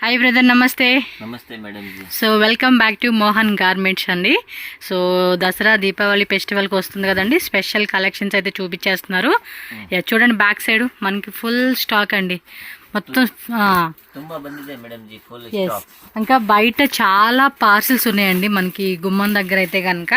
Hi brother, నమస్తే. నమస్తే madam. So welcome back to Mohan garments అండి. సో దసరా దీపావళి ఫెస్టివల్కి వస్తుంది కదండి, స్పెషల్ కలెక్షన్స్ అయితే చూపించేస్తున్నారు. చూడండి బ్యాక్ సైడ్ మనకి ఫుల్ స్టాక్ అండి మొత్తం. ఇంకా బయట చాలా పార్సిల్స్ ఉన్నాయండి మనకి గుమ్మం దగ్గర అయితే కనుక.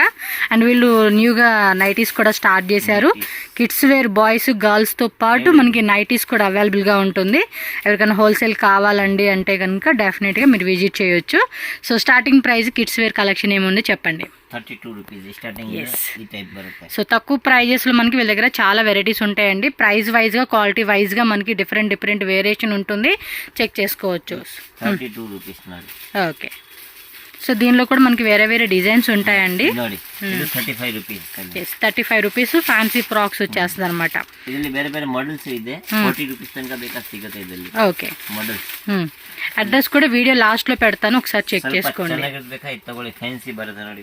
అండ్ వీళ్ళు న్యూగా నైటీస్ కూడా స్టార్ట్ చేశారు. కిడ్స్ వేర్ బాయ్స్ గర్ల్స్తో పాటు మనకి నైటీస్ కూడా అవైలబుల్గా ఉంటుంది. ఎవరికైనా హోల్సేల్ కావాలండి అంటే కనుక డెఫినెట్గా మీరు విజిట్ చేయొచ్చు. So starting price kids wear collection ఏముంది చెప్పండి. 32 రూపీస్ స్టార్టింగ్. ఈ టైప్ బರುತ್ತೆ. సో తక్కువ ప్రైజెస్లో మనకి వీళ్ళ దగ్గర చాలా వెరైటీస్ ఉంటాయండి. ప్రైస్ వైజ్గా క్వాలిటీ వైజ్గా మనకి డిఫరెంట్ వేరియేషన్ ఉంటుంది, చెక్ చేసుకోవచ్చు. 32 రూపీస్. ఓకే. సో దీనిలో కూడా మనకి వేరే డిజైన్స్ ఉంటాయండి. 35 రూపీస్. 35 రూపీస్ ఫ్యాన్సీ ఫ్రాక్స్ వచ్చేస్తుంది అనమాట. ಇದರಲ್ಲಿ ಬೇರೆ ಮಾಡೆಲ್ಸ್ ಇದೆ. 40 ರೂಪೀಸ್ ತನಕ ಬೇಕಾ ಸಿಗುತ್ತೆ ಇದರಲ್ಲಿ. ఓకే. ಮಾಡೆಲ್ಸ್ అడ్రస్ కూడా వీడియో లాస్ట్ లో పెడతాను, ఒకసారి చెక్ చేసుకోండి. ಚೆನ್ನಾಗಿರ್ಬೇಕಾ ಇದು ತಗೊಳ್ಳಿ. ಫ್ಯಾನ್ಸಿ ಬರುತ್ತೆ ನೋಡಿ.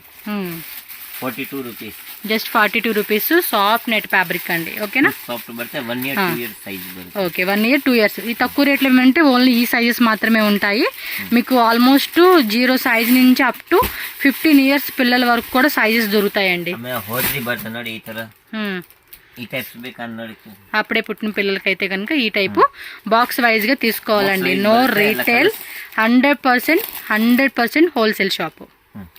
42 rupees. Just 42 rupees. Soft net fabric అండి. ఓకేనా? సాఫ్ట్ బರುತ್ತೆ. 1 ఇయర్ 2 ఇయర్ సైజ్ బರುತ್ತೆ. Okay, 1 year 2 years. ఈ తక్కువ రేట్లో ఏమంటే ఓన్లీ ఈ సైజెస్ మాత్రమే ఉంటాయి మీకు. ఆల్మోస్ట్ 0 సైజ్ నుంచి అప్ టు 15 ఇయర్స్ పిల్లల వరకు కూడా సైజెస్ దొరుకుతాయండి. హోజీ బರುತ್ತೆ ನೋಡಿ ఈ ತರ. ఈ టైప్స్ ಬೇಕಾ అప్పుడే పుట్టిన పిల్లలకైతే కనుక ఈ టైపు బాక్స్ వైజ్ గా తీసుకోవాలండి. No retail, 100% wholesale shop.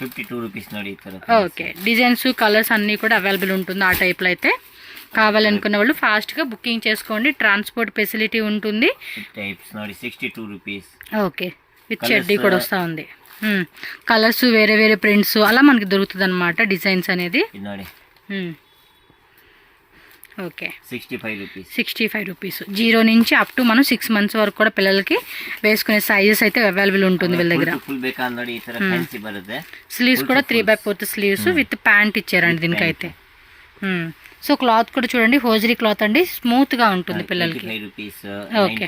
52 rupees ನೋಡಿ ఈ ತರ. ఓకే. డిజైన్స్ కలర్స్ అన్నీ కూడా అవైలబుల్ ఉంటుంది ఆ టైప్లో అయితే. కావాలనుకున్న వాళ్ళు ఫాస్ట్గా బుకింగ్ చేసుకోండి. ట్రాన్స్పోర్ట్ ఫెసిలిటీ ఉంటుంది. టైప్స్ ನೋಡಿ 62 రూపీస్. ఓకే. విత్ చెడ్డీ కూడా వస్తూ ఉంది. కలర్స్ వేరే ప్రింట్స్ అలా మనకి దొరుకుతుంది అనమాట. డిజైన్స్ అనేది. ఓకే. 65 రూపీస్. 0 నుంచి అప్ టు మనం 6 మంత్స్ వరకు కూడా పిల్లలకి వేసుకునే సైజెస్ అయితే అవైలబుల్ ఉంటుంది వీళ్ళ దగ్గర. స్లీవ్స్ కూడా 3/4 స్లీవ్స్ విత్ ప్యాంట్ ఇచ్చారండి దీనికైతే. సో క్లాత్ కూడా చూడండి, హోజరీ క్లాత్ అండి, స్మూత్ గా ఉంటుంది పిల్లలకి. ఓకే.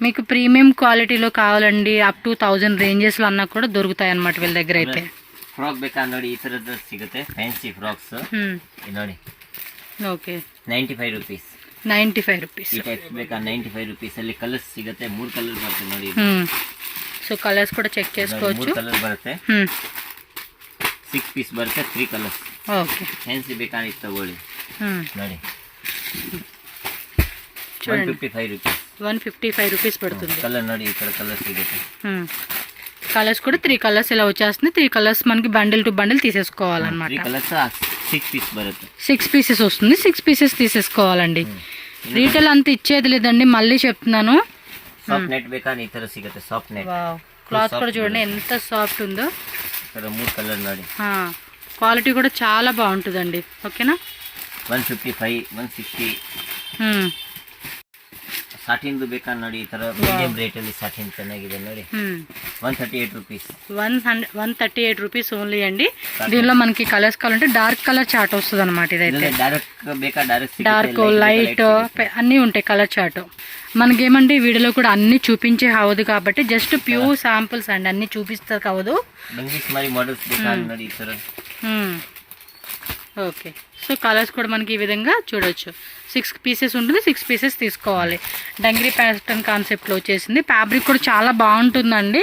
మీకు ప్రీమియం క్వాలిటీలో కావాలండి అప్ టు 1000 రేంజెస్ లో అన్నా కూడా దొరుకుతాయి అన్నమాట వీళ్ళ దగ్గర అయితే. ಫ್ರಾಕ್ ಬೇಕಾ ನೋಡಿ ಈ ತರದ್ದು ಸಿಗುತ್ತೆ. ಫ್ಯಾನ್ಸಿ ಫ್ರಾಕ್ಸ್ ನೋಡಿ. ಓಕೆ. 95 ರೂಪೀಸ್. 95 ರೂಪೀಸ್. ಈ ಟೈಪ್ ಬೇಕಾ 95 ರೂಪೀಸ್ ಅಲ್ಲಿ ಕಲರ್ಸ್ ಸಿಗುತ್ತೆ. 3 ಕಲರ್ ಬರುತ್ತೆ ನೋಡಿ. ಸೊ ಕಲರ್ಸ್ ಕೂಡ ಚೆಕ್ చేసుకోవచ్చు. 3 ಕಲರ್ ಬರುತ್ತೆ. 6 ಪೀಸ್ ಬರುತ್ತೆ. 3 ಕಲರ್ಸ್. ಓಕೆ. ಫ್ಯಾನ್ಸಿ ಬೇಕಾ ಅಂತ ತಗೊಳ್ಳಿ ನೋಡಿ. 155 ರೂಪೀಸ್. 155 రూపీస్ పడుతుంది. కలర్ ನೋಡಿ ఈ ತರ కలర్ సిಗುತ್ತೆ. కలర్స్ కూడా 3 కలర్స్ ఇలా వచ్చేస్తుంది. 3 కలర్స్ మనకి బండిల్ టు బండిల్ తీసేసుకోవాలన్నమాట. 3 కలర్స్ 6 పీస్ బರುತ್ತೆ. 6 పీసెస్ వస్తుంది. 6 పీసెస్ తీసేసుకోవాలండి. రీటైల్ అంత ఇచ్చేది లేదండి, మళ్ళీ చెప్తున్నాను. సాఫ్ట్ నెట్ ಬೇಕಾ ఈ ತರ సిಗುತ್ತೆ. Soft net. వావ్, క్లాత్ కూడా చూడండి ఎంత సాఫ్ట్ ఉందో. ఇక్కడ 3 కలర్ ನೋಡಿ. క్వాలిటీ కూడా చాలా బాగుంటుందండి. ఓకేనా? 155, 160. ಸಾಟಿನ್ದು ಬೇಕಾ ನೋಡಿ ಈ ತರ ಮೀಡಿಯಂ ರೇಟ್ ಅಲ್ಲಿ ಸಾಟಿನ್ ಚೆನ್ನಾಗಿದೆ ನೋಡಿ. 138 రూపీస్. 138 రూపీస్ ఓన్లీ అండి. దీనిలో మనకి కలర్స్ కావాలంటే డార్క్ కలర్ చార్ట్ వస్తుంది అనమాట. ఇదైతే డార్క్ లైట్ అన్నీ ఉంటాయి కలర్ చార్ట్. మనకేమంటే వీడియోలో కూడా అన్ని చూపించే అవదు కాబట్టి జస్ట్ ప్యూర్ శాంపుల్స్ అండి, అన్ని చూపిస్తారు కావదు. ఓకే. సో కలర్స్ కూడా మనకి ఈ విధంగా చూడొచ్చు. 6 పీసెస్ ఉంటుంది. 6 పీసెస్ తీసుకోవాలి. డంగ్రీ ప్యాటర్న్ కాన్సెప్ట్లో వచ్చేసింది. ఫ్యాబ్రిక్ కూడా చాలా బాగుంటుందండి.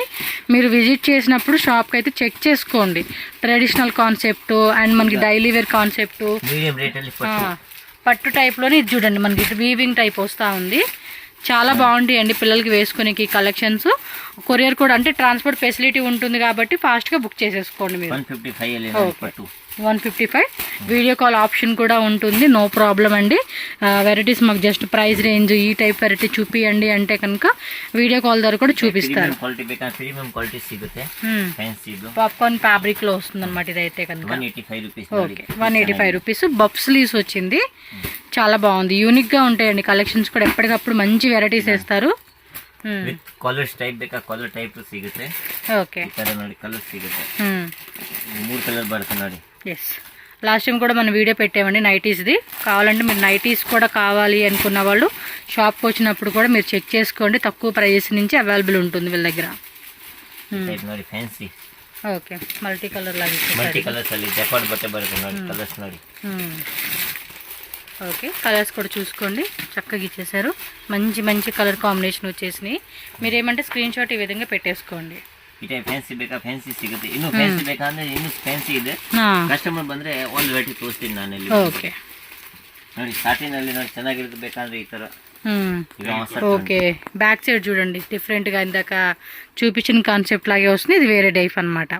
మీరు విజిట్ చేసినప్పుడు షాప్కి అయితే చెక్ చేసుకోండి. ట్రెడిషనల్ కాన్సెప్ట్ అండ్ మనకి డైలీ వేర్ కాన్సెప్ట్, పట్టు టైప్లోనే ఇది చూడండి మనకి వీవింగ్ టైప్ వస్తూ ఉంది. చాలా బాగుంటాయండి పిల్లలకి వేసుకునేకి కలెక్షన్స్. కొరియర్ కూడా అంటే ట్రాన్స్పోర్ట్ ఫెసిలిటీ ఉంటుంది కాబట్టి ఫాస్ట్గా బుక్ చేసేసుకోండి మీరు. 155. వీడియో కాల్ ఆప్షన్ కూడా ఉంటుంది, నో ప్రాబ్లం అండి. వెరైటీస్ మాకు జస్ట్ ప్రైస్ రేంజ్ ఈ టైప్ వెరైటీ చూపియండి అంటే కనుక వీడియో కాల్ ద్వారా కూడా చూపిస్తారు. పాప్కార్న్ ఫ్యాబ్రిక్ లో వస్తుంది అనమాట ఇదైతే కనుక. 185 rupees. Okay. 185 rupees. Buff sleeves వచ్చింది. చాలా బాగుంది, యూనిక్ గా ఉంటాయండి కలెక్షన్స్ కూడా. ఎప్పటికప్పుడు మంచి వెరైటీస్ వేస్తారు. ಕಾಲರ್ಸ್ ಟೈಪ್ ಬೇಕಾ ಕಾಲರ್ ಟೈಪ್ ಸಿಗುತ್ತೆ. ಓಕೆ. ಈ ತರ ನೋಡಿ ಕಲರ್ ಸಿಗುತ್ತೆ. 3 కలర్ బರುತ್ತೆ ನೋಡಿ. ఎస్. లాస్ట్ టైం కూడా మనం వీడియో పెట్టామండి నైటీస్ది. కావాలంటే మీరు నైటీస్ కూడా కావాలి అనుకున్న వాళ్ళు షాప్కి వచ్చినప్పుడు కూడా మీరు చెక్ చేసుకోండి. తక్కువ ప్రైజెస్ నుంచి అవైలబుల్ ఉంటుంది వీళ్ళ దగ్గర. ನೋಡಿ ಫ್ಯಾನ್ಸಿ. ఓకే. మల్టీ కలర్ లాగా మల్టీ కలర్స్ ಅಲ್ಲಿ ಜಪಾನ್ ಬಟ್ಟೆ ಬರುತ್ತೆ ನೋಡಿ. ಕಲರ್ಸ್ ನೋಡಿ. ఓకే, కలర్స్ కూడా చూసుకోండి, చక్కగా ఇచ్చేసారు. మంచి మంచి కలర్ కాంబినేషన్ వచ్చేసినాయి. మీరేమంటే స్క్రీన్ షాట్ ఈ విధంగా పెట్టేసుకోండి. ಈ ಟೈಪ್ ಫ್ಯಾನ್ಸಿ ಬೇಕಾ ಫ್ಯಾನ್ಸಿ ಸಿಗುತ್ತೆ. ಇನ್ನು ಫ್ಯಾನ್ಸಿ ಬೇಕಂದ್ರೆ ಇನ್ನು ಫ್ಯಾನ್ಸಿ ಇದೆ. ಕಸ್ಟಮರ್ ಬಂದ್ರೆ ಆಲ್ ವೆರೈಟಿ ತೋರಿಸ್ತೀನಿ ನಾನು ಇಲ್ಲಿ. ಓಕೆ ನೋಡಿ ಸ್ಟಾರ್ಟಿಂಗ್ ಅಲ್ಲಿ ನೋಡಿ ಚೆನ್ನಾಗಿರುತ್ತೆ ಬೇಕಂದ್ರೆ ಈ ತರ. ఓకే, బ్యాక్ సైడ్ చూడండి డిఫరెంట్గా ఇందాక చూపించిన కాన్సెప్ట్ లాగే వస్తుంది. ఇది వేరే టైప్ అనమాట.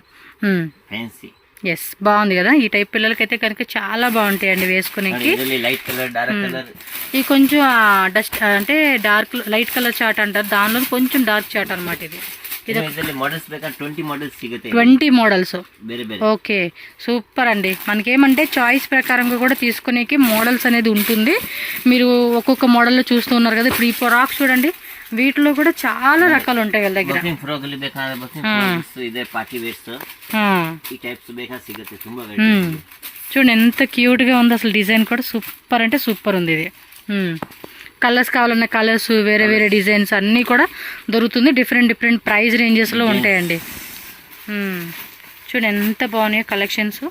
ఫ్యాన్సీ ఎస్, బాగుంది కదా. ఈ టైప్ పిల్లలకైతే కనుక చాలా బాగుంటాయండి వేసుకునేకి. లైట్ కలర్ డార్క్ కలర్, ఇది కొంచెం డస్ట్ అంటే డార్క్ లైట్ కలర్ చాట్ అంటారు, దానిలో కొంచెం డార్క్ చాట్ అనమాట. ఇది మోడల్స్ ಬೇಕಾ 20 మోడల్స్ సిಗುತ್ತೆ. 20 మోడల్స్. ಬೇರೆ ಬೇರೆ. ఓకే, సూపర్ అండి. మనకేమంటే చాయిస్ ప్రకారంగా కూడా తీసుకునేకి మోడల్స్ అనేది ఉంటుంది. మీరు ఒక్కొక్క మోడల్లో చూస్తూ ఉన్నారు కదా. ఇప్పుడు ఈ ఫ్రాక్స్ చూడండి, వీటిలో కూడా చాలా రకాలు ఉంటాయి వీళ్ళ దగ్గర. ಫ್ರಾಕಲ್ಲಿ ಬೇಕಾದ್ರೆ ಇದೆ ಪಾರ್ಟಿ ವೇರ್ಸ್ ಈ ಟೈಪ್ಸ್ ಬೇಕಾ ಸಿಗುತ್ತೆ. ತುಂಬಾ చూడండి ఎంత క్యూట్గా ఉంది అసలు. డిజైన్ కూడా సూపర్ అంటే సూపర్ ఉంది. ఇది కలర్స్ కావాలన్న కలర్స్, వేరే వేరే డిజైన్స్ అన్నీ కూడా దొరుకుతుంది. డిఫరెంట్ డిఫరెంట్ ప్రైస్ రేంజెస్లో ఉంటాయండి. చూడండి ఎంత బాగున్నాయో కలెక్షన్స్.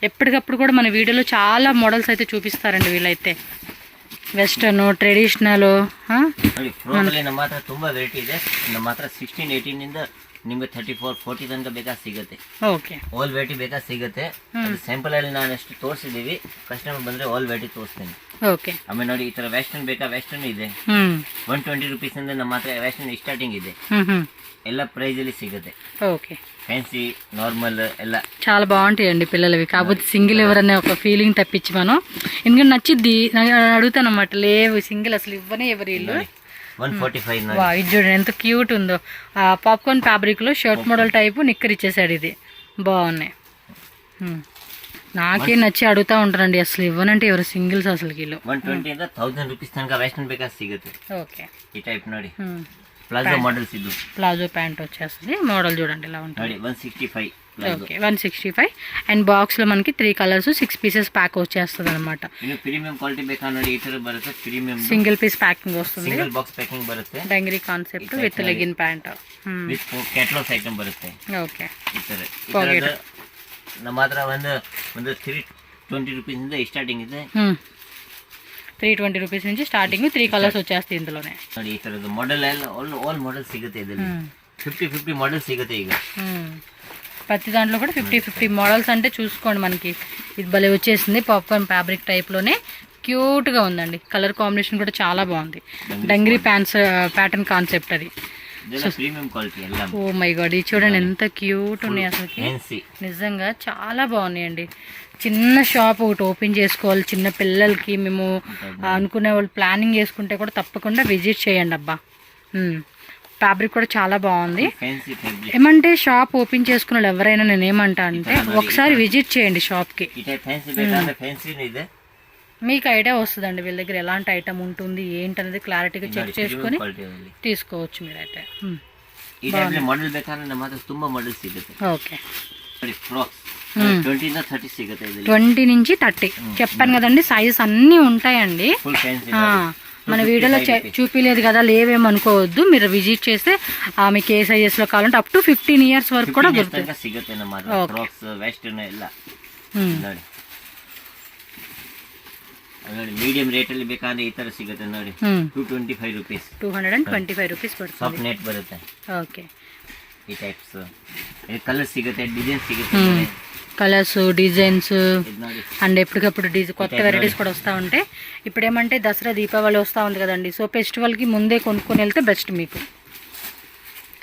ఎప్పటికప్పుడు కూడా మన వీడియోలో చాలా మోడల్స్ అయితే చూపిస్తారండి వీళ్ళైతే. వెస్టర్న్, ట్రెడిషనల్, ನಮ್ಮ ಹತ್ರ ತುಂಬಾ ವೆರೈಟಿ ಇದೆ. ನಮ್ಮ ಹತ್ರ 16, 18 ಇಂದ ನಿಮಗೆ 34, 40 ತನಕ ಬೇಕಾ ಸಿಗುತ್ತೆ. ಓಕೆ, ಆಲ್ ವೆರೈಟಿ ಬೇಕಾ ಸಿಗುತ್ತೆ. ಅದು ಸ್ಯಾಂಪಲ್ ಅಲ್ಲಿ ನಾನು ಎಷ್ಟು ತೋರಿಸಿದೀವಿ, ಕಸ್ಟಮರ್ ಬಂದ್ರೆ ಆಲ್ ವೆರೈಟಿ ತೋರಿಸ್ತೀನಿ. ಓಕೆ, ಆಮೇಲೆ ನೋಡಿ ಈ ತರ ವೆಸ್ಟರ್ನ್ ಬೇಕಾ ವೆಸ್ಟರ್ನ್ ಇದೆ. 120 ರುಪೀಸ್ ಇಂದ ನಮ್ಮ ಹತ್ರ ವೆಸ್ಟರ್ನ್ ಸ್ಟಾರ್ಟಿಂಗ್ ಇದೆ. ಎಲ್ಲ ಪ್ರೈಸ್ ಅಲ್ಲಿ సిಗುತ್ತೆ. ఓకే, ఫ్యాన్సీ నార్మల్ ಎಲ್ಲ చాలా బాగుంటాయండి పిల్లలవి. కాకపోతే సింగిల్ ఎవరనే ఒక ఫీలింగ్ తప్పించి మనం ఎందుకంటే నచ్చిద్ది అడుగుతాను అన్నమాట. లేవు సింగిల్ అసలు ఇవ్వనే ఎవరు వీళ్ళు. 145. ఇది చూడండి ఎంత క్యూట్ ఉందో. పాప్కార్న్ ఫ్యాబ్రిక్ లో షర్ట్ మోడల్ టైపు నిక్కర్ ఇచ్చేసాడు. ఇది బాగున్నాయి. నాకే నచ్చి అడుగుతా ఉంటారండి. అసలు ఇవ్వనంటే ఎవరు సింగిల్స్ అసలు కిలో. 120 ಇಂದ 1000 ರೂಪೀಸ್ ತನಕ ವೆಸ್ಟರ್ನ್ ಬೇಕಾ ಸಿಗುತ್ತೆ. ఓకే, ఈ టైప్ ನೋಡಿ ప్లాజో మోడల్స్ ఇది. ప్లాజో ప్యాంట్ వచ్చేస్తుంది. మోడల్ చూడండి ఇలా ఉంటుంది. 165. ఓకే, 165. అండ్ బాక్స్ లో మనకి 3 కలర్స్ 6 పీసెస్ ప్యాక్ వచ్చేస్తుంది అనమాట. ಇನ್ನು ಪ್ರೀಮಿಯಂ ಕ್ವಾಲಿಟಿ ಬೇಕಾ ನೋಡಿ ಈ ತರ ಬರುತ್ತೆ. ಪ್ರೀಮಿಯಂ సింగిల్ పీస్ ప్యాకింగ్ వస్తుంది. సింగిల్ బాక్స్ ప్యాకింగ్ బರುತ್ತೆ. Dungaree concept with legging pant with catalogue item ಬರುತ್ತೆ. ఓకే, ಈ ತರ ನಮ್ಮ ಹತ್ರ ಒಂದು 320 ರೂಪೀಸ್ ಇಂದ ಸ್ಟಾರ್ಟಿಂಗ್ ಇದೆ. 320 రూపీస్ నుంచి స్టార్టింగ్. 3 కలర్స్ వచ్చేస్తాయి ఇందులోనే. ನೋಡಿ ಈ ತರದ್ದು ಮಾಡೆಲ್ ಎಲ್ಲ ಆಲ್ ಮಾಡೆಲ್ ಸಿಗುತ್ತೆ ಇದರಲ್ಲಿ. 50 ಮಾಡೆಲ್ ಸಿಗುತ್ತೆ ಈಗ. ప్రతి దాంట్లో కూడా 50 మోడల్స్ అంటే చూసుకోండి. మనకి ఇది భలే వచ్చేసింది. పాప్కార్న్ ఫ్యాబ్రిక్ టైప్లోనే క్యూట్గా ఉందండి. కలర్ కాంబినేషన్ కూడా చాలా బాగుంది. డంగరీ ప్యాంట్స్ ప్యాటర్న్ కాన్సెప్ట్ అది. ప్రీమియం క్వాలిటీ ಎಲ್ಲ. ఓ మై గాడ్, ఇది చూడండి ఎంత క్యూట్ ఉన్నాయి అసలుకి. నిజంగా చాలా బాగున్నాయండి. చిన్న షాప్ ఒకటి ఓపెన్ చేసుకోవాలి చిన్న పిల్లలకి. మేము అనుకునే వాళ్ళు ప్లానింగ్ చేసుకుంటే కూడా తప్పకుండా విజిట్ చేయండి అబ్బా. ఫ్యాబ్రిక్ కూడా చాలా బాగుంది. ఏమంటే షాప్ ఓపెన్ చేసుకున్న వాళ్ళు ఎవరైనా నేను ఏమంటా అంటే ఒకసారి విజిట్ చేయండి షాప్కి. మీకు ఐడియా వస్తుందండి వీళ్ళ దగ్గర ఎలాంటి ఐటమ్ ఉంటుంది ఏంటనేది క్లారిటీగా చెక్ చేసుకొని తీసుకోవచ్చు మీరైతే. ఓకే, 20 నుంచి 30 చెప్పాను కదండి. సైజెస్ అన్నీ ఉంటాయండి. మన వీడియోలో చూపించలేదు కదా, లేవేమనుకోవద్దు. మీరు విజిట్ చేస్తే మీకు ఏ సైజెస్లో కావాలంటే అప్ టు 15 ఇయర్స్ వరకు కూడా దొరుకుతుంది. ಮೀಡಿಯಂ ರೇಟ್ ಅಲ್ಲಿ ಬೇಕಾದ್ರೆ ಈ ತರ ಸಿಗುತ್ತೆ ನೋಡಿ. 225 ರೂಪೀಸ್. 225 ರೂಪೀಸ್ ಬರುತ್ತೆ. ಸಾಫ್ಟ್ ನೆಟ್ ಬರುತ್ತೆ. ಓಕೆ, ಈ ಟೈಪ್ಸ್ ಕಲರ್ ಸಿಗುತ್ತೆ, ಡಿಸೈನ್ ಸಿಗುತ್ತೆ. కలర్స్, డిజైన్స్ అండ్ ఎప్పటికప్పుడు కొత్త వెరైటీస్ కూడా వస్తూ ఉంటాయి. ఇప్పుడు ఏమంటే దసరా, దీపావళి వస్తూ ఉంది కదండి. సో ఫెస్టివల్కి ముందే కొనుక్కొని వెళ్తే బెస్ట్ మీకు.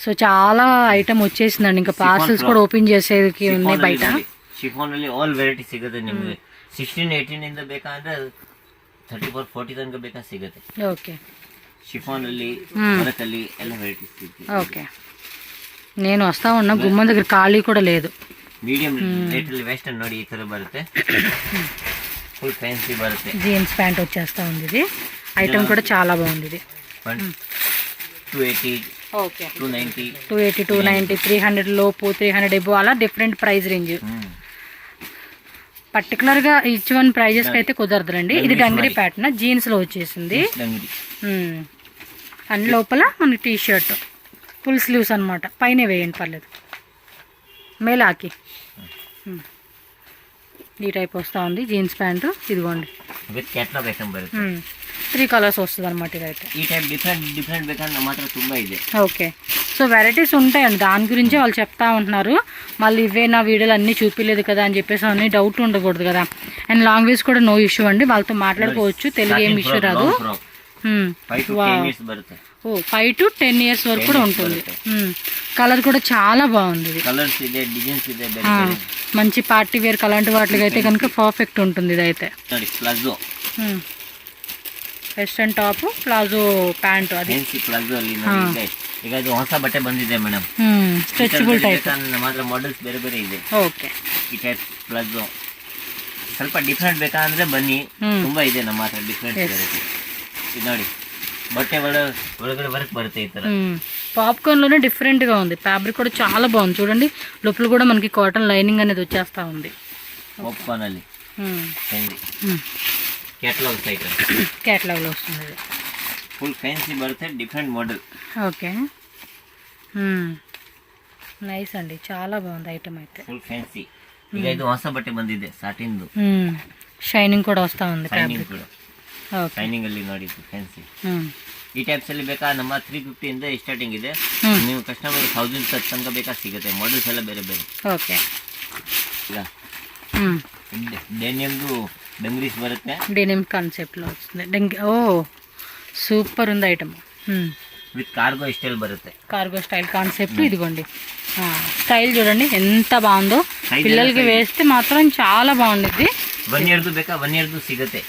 సో చాలా ఐటమ్ వచ్చేసిందండి. ఇంకా పార్సల్స్ కూడా ఓపెన్ చేసేది ఉన్నాయి బయట. ಶಿಫಾನ್ ಅಲ್ಲಿ ಆಲ್ ವೆರೈಟಿ ಸಿಗುತ್ತೆ ನಿಮಗೆ. 16, 18 ಇಂದ ಬೇಕಾದ್ರೆ 34, 40 ತನಕ ಬೇಕಾ ಸಿಗುತ್ತೆ. ఓకే, ಶಿಫಾನ್ ಅಲ್ಲಿ ಮರಕಲ್ಲಿ ಎಲ್ಲ ವೆರೈಟೀಸ್ ಸಿಗುತ್ತೆ. ఓకే, నేను వస్తా ఉన్నా. గుమ్మం దగ్గర ఖాళీ కూడా లేదు. ಮೀಡಿಯಂ ರೇಟ್ ಅಲ್ಲಿ ವೆಸ್ಟರ್ನ್ ನೋಡಿ ಈ ತರ ಬರುತ್ತೆ. ಫುಲ್ ಫ್ಯಾನ್ಸಿ ಬರುತ್ತೆ. జీన్స్ ప్యాంట్ వచ్చేస్తా ఉంది. ఇది ఐటమ్ కూడా చాలా బాగుంది. ఇది 280. ఓకే, 290, 280, 290, 300 లోపు, 300 ఎబో అలా డిఫరెంట్ ప్రైస్ రేంజ్. పర్టికులర్గా ఈచ్ వన్ ప్రైజెస్కి అయితే కుదరదులండి. ఇది డంగరీ ప్యాటర్న్ జీన్స్లో వచ్చేసింది. అండ్ లోపల మన టీ షర్ట్ ఫుల్ స్లీవ్స్ అనమాట. పైన వేయండి పర్లేదు, మేలాకి. ఈ టైప్ వస్తూ ఉంది జీన్స్ ప్యాంటు, ఇదిగోండి ವಿತ್ ಕ್ಯಾಟ್ಲಾಗ್ ಐಟಮ್ ಬರುತ್ತೆ. 3 కలర్స్ వస్తుంది అనమాట ఇదైతే. ಈ ಟೈಪ್ ಡಿಫ್ರೆಂಟ್ ಬೇಕಂದ್ರೆ ನಮ್ಮ ಹತ್ರ ತುಂಬ ಇದೆ. ఓకే, సో వెరైటీస్ ఉంటాయండి, దాని గురించే వాళ్ళు చెప్తా ఉంటున్నారు. మళ్ళీ ఇవే నా వీడియోలు అన్నీ చూపించలేదు కదా అని చెప్పేసి అన్ని డౌట్ ఉండకూడదు కదా. అండ్ లాంగ్వేజ్ కూడా నో ఇష్యూ అండి, వాళ్ళతో మాట్లాడుకోవచ్చు, తెలుగు ఏం ఇష్యూ రాదు. 5 to 10 years ಬರುತ್ತೆ. 5 to 10 years వరకు కూడా ఉంటుంది. కలర్ కూడా చాలా బాగుంది ఇది. కలర్స్ ಇದೆ, డిజైన్స్ ಇದೆ, మంచి పార్టీ వేర్ అలాంటి వాటికి అయితే కనుక పర్ఫెక్ట్ ఉంటుంది ఇదైతే. ನೋಡಿ palazzo, western top palazzo pant, అది ಪ್ಲಾಜೋ ಅಲ್ಲಿ ಇದೆ. ಈಗ ಇದು ಹೊಸ ಬಟ್ಟೆ ಬಂದಿದೆ ಮೇಡಮ್, ಸ್ಟ್ರೆಚಬಲ್ ಟೈಪ್. ನಮ್ಮ ಹತ್ರ ಮಾಡೆಲ್ಸ್ ಬೇರೆ ಬೇರೆ ಇದೆ. ಓಕೆ, ಈ ಟೈಪ್ ಪ್ಲಾಜೋ ಸ್ವಲ್ಪ ಡಿಫ್ರೆಂಟ್ ಬೇಕಂದ್ರೆ ಬನ್ನಿ, ತುಂಬಾ ಇದೆ ನಮ್ಮ ಹತ್ರ ಡಿಫ್ರೆಂಟ್ ವೆರೈಟಿ. ಇದು ನೋಡಿ బట్టే ఒಳగಡೆ వరకు బರುತ್ತೆ ఈ తర. పాప్కార్న్ లోనే డిఫరెంట్ గా ఉంది, ఫ్యాబ్రిక్ కూడా చాలా బాగుంది చూడండి. లోపల కూడా మనకి కాటన్ లైనింగ్ అనేది వచ్చేస్తా ఉంది. పాప్కార్న్ ಅಲ್ಲಿ క్యాటలాగ్ ఐటమ్, క్యాటలాగ్ లో వస్తుంది. ఫుల్ ఫ్యాన్సీ బರುತ್ತೆ, డిఫరెంట్ మోడల్. ఓకే, నైస్ అండి, చాలా బాగుంది ఐటమ్ అయితే. Full fancy. ಈಗ ಇದು ಹೊಸ ಬಟ್ಟೆ ಬಂದಿದೆ ಸಾಟಿನ್ದು, ಶೈನಿಂಗ್ ಕೂಡ ವಸ್ತಾ ఉంది. ಶೈನಿಂಗ್ ಕೂಡ, ಶೈನಿಂಗ್ ಅಲ್ಲಿ ನೋಡಿ ಫ್ಯಾನ್ಸಿ. ಈ ಟೈಪ್ಸ್ ಅಲ್ಲಿ ಬೇಕಾ ನಮ್ಮ 350 ಇಂದ ಸ್ಟಾರ್ಟಿಂಗ್ ಇದೆ. ನೀವು ಕಸ್ಟಮರ್ 1000 ತನಕ ಬೇಕಾ ಸಿಗುತ್ತೆ. ಮಾಡೆಲ್ಸ್ ಎಲ್ಲ ಬೇರೆ ಬೇರೆ. ಓಕೆ, ಈಗ డెనిమ్ದು డంగ్రీస్ బರುತ್ತೆ, డెనిమ్ కాన్సెప్ట్ లో వస్తుంది. ఓ సూపర్ ఉంది ఐటమ్. విత్ కార్గో స్టైల్ బರುತ್ತೆ, కార్గో స్టైల్ కాన్సెప్ట్. ఇదిగోండి స్టైల్ చూడండి ఎంత బాగుందో, పిల్లలకి వేస్తే మాత్రం చాలా బాగుంటుంది. 1 yearದು ಬೇಕಾ 1 yearದು ಸಿಗುತ್ತೆ.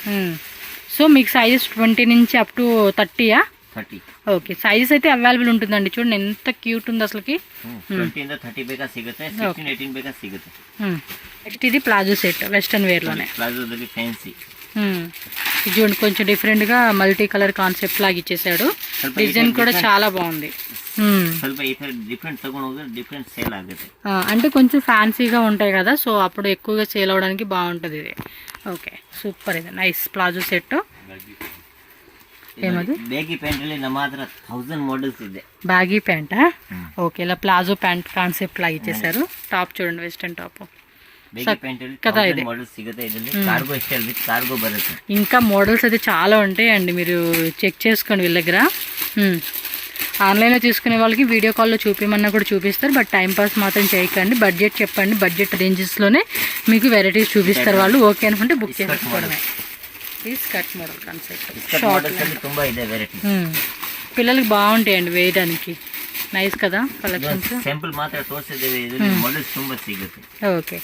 సో మీకు సైజెస్ 20 నుంచి అప్ టు 30యా? 30. ఓకే, సైజెస్ అయితే అవైలబుల్ ఉంటుందండి. చూడండి ఎంత క్యూట్ ఉంది అసలుకి. 20 ಇಂದ 30 ಬೇಕಾ ಸಿಗುತ್ತೆ, 16 18 ಬೇಕಾ ಸಿಗುತ್ತೆ. నెక్స్ట్ ఇది ప్లాజో సెట్ వెస్టర్న్ వేర్ లోనే. ప్లాజోದಲ್ಲಿ ఫ్యాన్సీ. ఇది చూడండి కొంచెం డిఫరెంట్ గా మల్టీ కలర్ కాన్సెప్ట్ లాగా ఇచ్చేసాడు. డిజైన్ కూడా చాలా బాగుంది. ಸ್ವಲ್ಪ ಈ ತರ ಡಿಫరెಂಟ್ ತಗೊಂಡು ಹೋದ್ರೆ ಡಿಫరెಂಟ್ సేల్ ಆಗುತ್ತೆ. అంటే కొంచెం ఫ్యాన్సీగా ఉంటాయి కదా, సో అప్పుడు ఎక్కువగా సేల్ అవడానికి బాగుంటుంది ఇది. ఓకే, సూపర్, ఇది నైస్ ప్లాజో సెట్. ఏమది బ్యాగీ ప్యాంట్ ಅಲ್ಲಿ ನಮ್ಮ ಹತ್ರ 1000 మోడల్స్ ಇದೆ. బ్యాగీ ప్యాంటా? ఓకే, ఇలా ప్లాజో ప్యాంట్ కాన్సెప్ట్ లాగా ఇచ్చేసారు. టాప్ చూడండి వెస్టర్న్ టాప్. బ్యాగీ ప్యాంట్ ಅಲ್ಲಿ 1000 మోడల్స్ సిಗುತ್ತೆ. ಇದರಲ್ಲಿ కార్గో స్టైల్ విత్ కార్గో బರುತ್ತೆ. ఇంకా మోడల్స్ అయితే చాలా ఉంటాయండి, మీరు చెక్ చేసుకోండి వీళ్ళ దగ్గర. ఆన్లైన్లో తీసుకునే వాళ్ళకి వీడియో కాల్లో చూపించమన్నా కూడా చూపిస్తారు, బట్ టైంపాస్ మాత్రం చేయకండి. బడ్జెట్ చెప్పండి, బడ్జెట్ రేంజెస్లోనే మీకు వెరైటీస్ చూపిస్తారు వాళ్ళు. ఓకే అనుకుంటే బుక్ చేసుకోవడమే. ఈ స్కర్ట్ మోడల్ కాన్సెప్ట్ ತುಂಬಾ ಇದೆ ವೆರೈಟಿ. పిల్లలకి బాగుంటాయండి వేయడానికి. నైస్ కదా కలెక్షన్స్. సింపుల్ మాత్రం తోర్ಸಿದ್ದೇವೆ, ಇದರಲ್ಲಿ మోడల్స్ ತುಂಬಾ ಸಿಗುತ್ತೆ. ఓకే,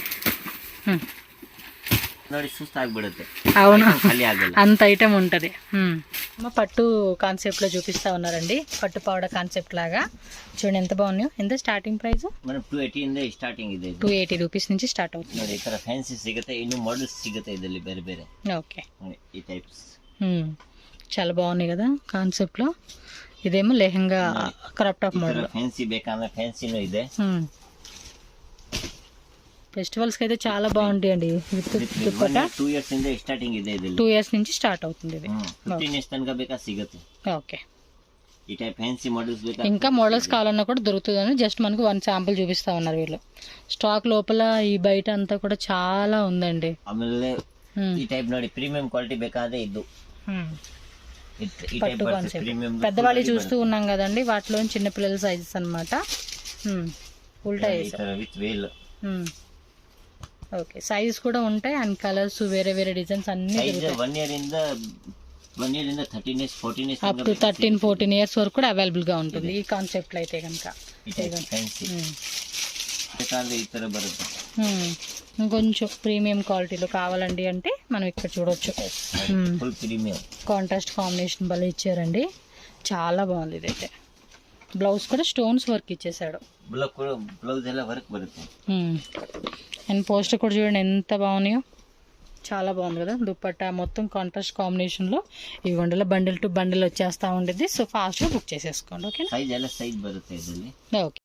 ನೋಡಿ ಸುಸ್ತಾಗ್ಬಿಡುತ್ತೆ. అవును, ఖాళీ ಆಗಲ್ಲ, అంత ఐటమ్ ఉంటుంది. పట్టు కాన్సెప్ట్లో చూపిస్తా ఉన్నారండి, పట్టు పావడ కాన్సెప్ట్ లాగా. చూడండి ఎంత బాగున్నాయో. ఎంత స్టార్టింగ్ ప్రైస్? మనం 280 ಇಂದ ಸ್ಟಾರ್ಟಿಂಗ್ ಇದೆ. 280 రూపీస్ నుంచి స్టార్ట్ అవుతుంది. ನೋಡಿ ಈ ತರ ಫ್ಯಾನ್ಸಿ ಸಿಗುತ್ತೆ, ಇನ್ನು మోడల్స్ ಸಿಗುತ್ತೆ ಇದರಲ್ಲಿ ಬೇರೆ ಬೇರೆ. ఓకే, ఈ టైప్స్ చాలా బాగున్నాయి కదా కాన్సెప్ట్లో. ఇదేమో lehenga crop top model. Fancy ಬೇಕಂದ್ರೆ ఫ్యాన్సీనೂ ಇದೆ. ఫెస్టివల్స్కి అయితే చాలా బాగుంటాయండి. విత్ దుపట్టా 2 years ಇಂದ ಸ್ಟಾರ್ಟಿಂಗ್ ಇದೆ ಇದರಲ್ಲಿ. 2 years నుంచి స్టార్ట్ అవుతుంది ఇది. 15 years ತನಕ ಬೇಕಾ ಸಿಗುತ್ತೆ. ఓకే, ఈ టైప్ ఫ్యాన్సీ మోడల్స్ ಬೇಕಾ ఇంకా మోడల్స్ కావాలన్నా కూడా దొరుకుతుందని జస్ట్ మనకు 1 శాంపుల్ చూపిస్తా ఉన్నారు వీళ్ళు. స్టాక్ లోపల ఈ బయట అంతా కూడా చాలా ఉందండి. ಆಮೇಲೆ ಈ ಟೈಪ್ ನೋಡಿ ಪ್ರೀಮಿಯಂ ಕ್ವಾಲಿಟಿ ಬೇಕಾದ್ರೆ ಇದು పట్టు కాన్సెప్ట్. పెద్దవాళ్ళు చూస్తూ ఉన్నాం కదండి, వాటిలో చిన్నపిల్లల సైజెస్ అనమాట. ఉల్టా విత్ వేల్. ఓకే, సైజ్ కూడా ఉంటాయి అండ్ కలర్స్ వేరే వేరే డిజైన్స్ అన్ని 1 year ಇಂದ 13 years 14 years up to 13-14 years వరకు కూడా అవైలబుల్ గా ఉంటుంది ఈ కాన్సెప్ట్ లో అయితే కనుక. ఈ ತರ బರುತ್ತೆ. ఇంకొంచెం ప్రీమియం క్వాలిటీలో కావాలండి అంటే మనం ఇక్కడ చూడొచ్చు. ఫుల్ ప్రీమియం కాంట్రాస్ట్ కాంబినేషన్ భలే ఇచ్చారండి, చాలా బాగుంది ఇదైతే. బ్లౌజ్ కూడా స్టోన్స్ వర్క్ ఇచ్చేసాడు. బ్లౌజ్ ಎಲ್ಲ వర్క్ బರುತ್ತೆ. అండ్ పోస్టర్ కూడా చూడండి ఎంత బాగున్నాయో, చాలా బాగుంది కదా. దుపట్టా మొత్తం కాంట్రాస్ట్ కాంబినేషన్లో ఈ వండల బండిల్ టు బండిల్ వచ్చేస్తూ ఉండేది. సో ఫాస్ట్గా బుక్ చేసేసుకోండి. ఓకే, సైజ్ ಎಲ್ಲ సైజ్ బರುತ್ತೆ ಇದರಲ್ಲಿ. ఓకే.